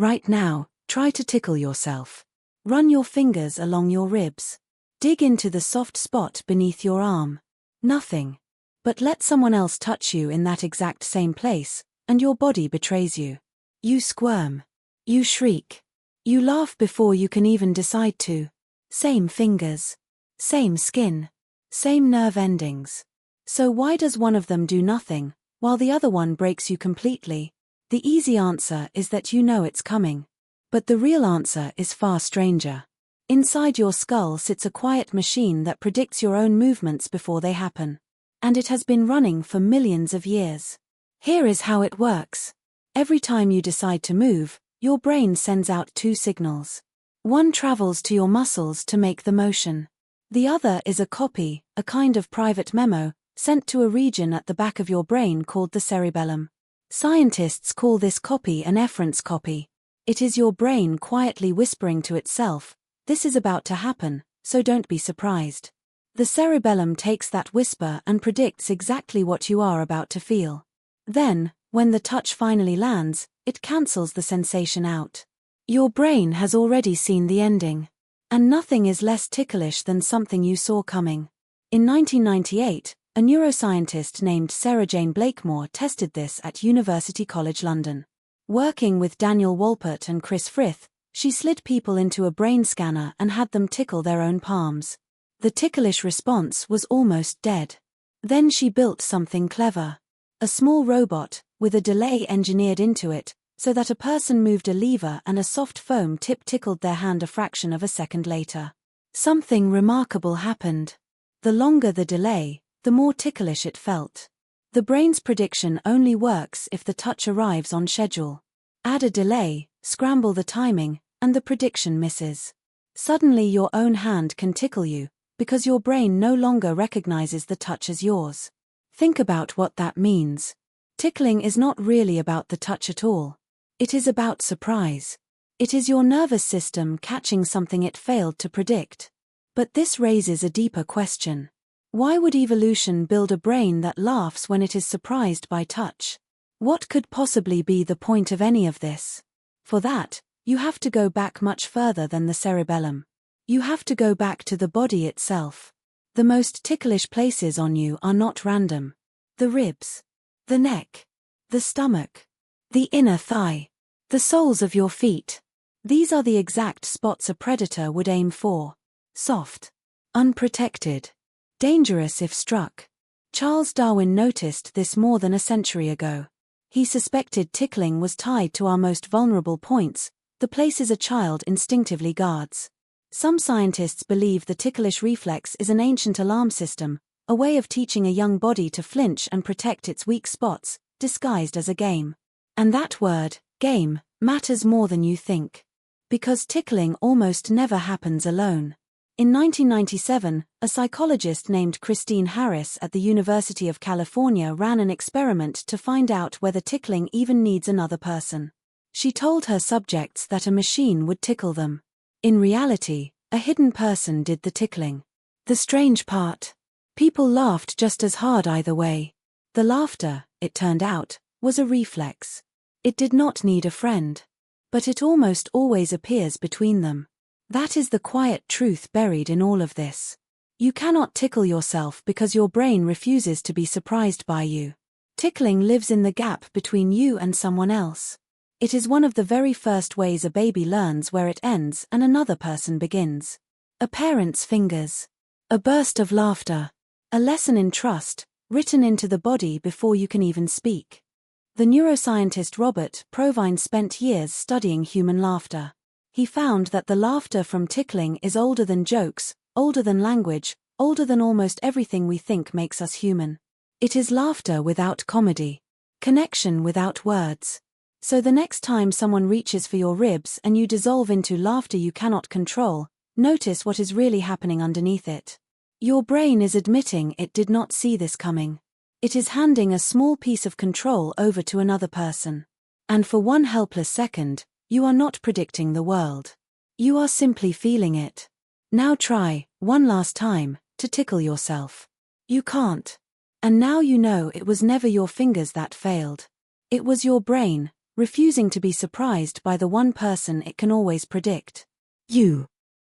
Right now, try to tickle yourself. Run your fingers along your ribs. Dig into the soft spot beneath your arm. Nothing. But let someone else touch you in that exact same place, and your body betrays you. You squirm. You shriek. You laugh before you can even decide to. Same fingers. Same skin. Same nerve endings. So why does one of them do nothing, while the other one breaks you completely? The easy answer is that you know it's coming. But the real answer is far stranger. Inside your skull sits a quiet machine that predicts your own movements before they happen. And it has been running for millions of years. Here is how it works. Every time you decide to move, your brain sends out two signals. One travels to your muscles to make the motion. The other is a copy, a kind of private memo, sent to a region at the back of your brain called the cerebellum. Scientists call this copy an efference copy. It is your brain quietly whispering to itself, "This is about to happen, so don't be surprised." The cerebellum takes that whisper and predicts exactly what you are about to feel. Then, when the touch finally lands, it cancels the sensation out. Your brain has already seen the ending. And nothing is less ticklish than something you saw coming. In 1998, a neuroscientist named Sarah Jane Blakemore tested this at University College London. Working with Daniel Wolpert and Chris Frith, she slid people into a brain scanner and had them tickle their own palms. The ticklish response was almost dead. Then she built something clever. A small robot, with a delay engineered into it, so that a person moved a lever and a soft foam tip tickled their hand a fraction of a second later. Something remarkable happened. The longer the delay, the more ticklish it felt. The brain's prediction only works if the touch arrives on schedule. Add a delay, scramble the timing, and the prediction misses. Suddenly your own hand can tickle you, because your brain no longer recognizes the touch as yours. Think about what that means. Tickling is not really about the touch at all. It is about surprise. It is your nervous system catching something it failed to predict. But this raises a deeper question. Why would evolution build a brain that laughs when it is surprised by touch? What could possibly be the point of any of this? For that, you have to go back much further than the cerebellum. You have to go back to the body itself. The most ticklish places on you are not random. The ribs. The neck. The stomach. The inner thigh. The soles of your feet. These are the exact spots a predator would aim for. Soft. Unprotected. Dangerous if struck. Charles Darwin noticed this more than a century ago. He suspected tickling was tied to our most vulnerable points, the places a child instinctively guards. Some scientists believe the ticklish reflex is an ancient alarm system, a way of teaching a young body to flinch and protect its weak spots, disguised as a game. And that word, game, matters more than you think. Because tickling almost never happens alone. In 1997, a psychologist named Christine Harris at the University of California ran an experiment to find out whether tickling even needs another person. She told her subjects that a machine would tickle them. In reality, a hidden person did the tickling. The strange part. People laughed just as hard either way. The laughter, it turned out, was a reflex. It did not need a friend. But it almost always appears between them. That is the quiet truth buried in all of this. You cannot tickle yourself because your brain refuses to be surprised by you. Tickling lives in the gap between you and someone else. It is one of the very first ways a baby learns where it ends and another person begins. A parent's fingers. A burst of laughter. A lesson in trust, written into the body before you can even speak. The neuroscientist Robert Provine spent years studying human laughter. He found that the laughter from tickling is older than jokes, older than language, older than almost everything we think makes us human. It is laughter without comedy. Connection without words. So the next time someone reaches for your ribs and you dissolve into laughter you cannot control, notice what is really happening underneath it. Your brain is admitting it did not see this coming. It is handing a small piece of control over to another person. And for one helpless second, you are not predicting the world. You are simply feeling it. Now try, one last time, to tickle yourself. You can't. And now you know it was never your fingers that failed. It was your brain, refusing to be surprised by the one person it can always predict. You.